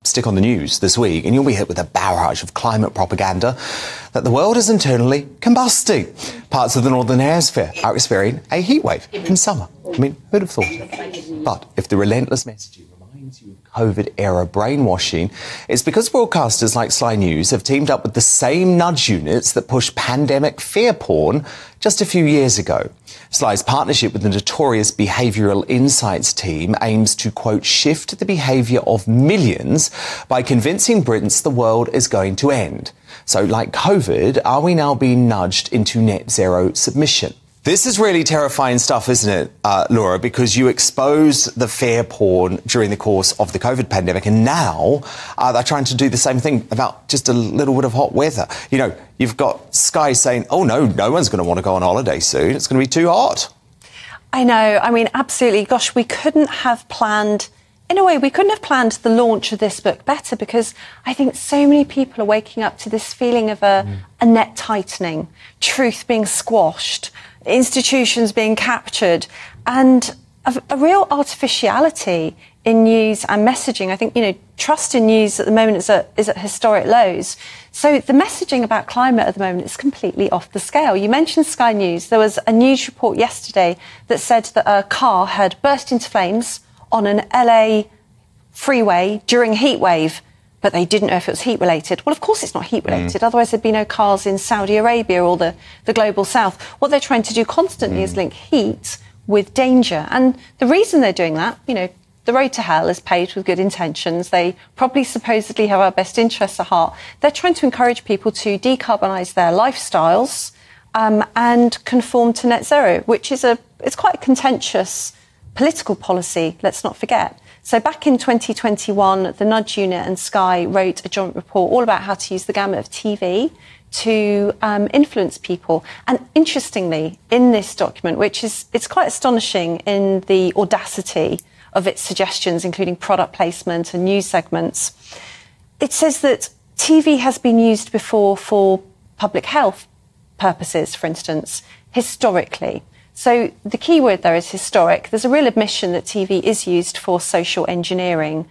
Stick on the news this week and you'll be hit with a barrage of climate propaganda that the world is internally combusting. Parts of the northern hemisphere are experiencing a heatwave in summer. I mean, who'd have thought it? But if the relentless messaging reminds you of COVID-era brainwashing, it's because broadcasters like Sky News have teamed up with the same nudge units that pushed pandemic fear porn just a few years ago. Sly's partnership with the notorious behavioural insights team aims to, quote, shift the behaviour of millions by convincing Britons the world is going to end. So, like COVID, are we now being nudged into net zero submission? This is really terrifying stuff, isn't it, Laura, because you exposed the fear porn during the course of the COVID pandemic, and now they're trying to do the same thing about just a little bit of hot weather. You know, you've got Sky saying, oh, no one's going to want to go on holiday soon. It's going to be too hot. I know. I mean, absolutely. Gosh, we couldn't have planned... In a way, we couldn't have planned the launch of this book better, because I think so many people are waking up to this feeling of a net tightening, truth being squashed, institutions being captured, and a real artificiality in news and messaging. I think, you know, trust in news at the moment is at historic lows. So the messaging about climate at the moment is completely off the scale. You mentioned Sky News. There was a news report yesterday that said that a car had burst into flames on an LA freeway during a heat wave, but they didn't know if it was heat related. Well, of course it's not heat related, otherwise there'd be no cars in Saudi Arabia or the global south. What they're trying to do constantly is link heat with danger. And the reason they're doing that, you know, the road to hell is paved with good intentions. They probably supposedly have our best interests at heart. They're trying to encourage people to decarbonise their lifestyles and conform to net zero, which is it's quite a contentious political policy, let's not forget. So back in 2021, the Nudge Unit and Sky wrote a joint report all about how to use the gamut of TV to influence people. And interestingly, in this document, it's quite astonishing in the audacity of its suggestions, including product placement and news segments, it says that TV has been used before for public health purposes, for instance, historically. So the key word there is historic. There's a real admission that TV is used for social engineering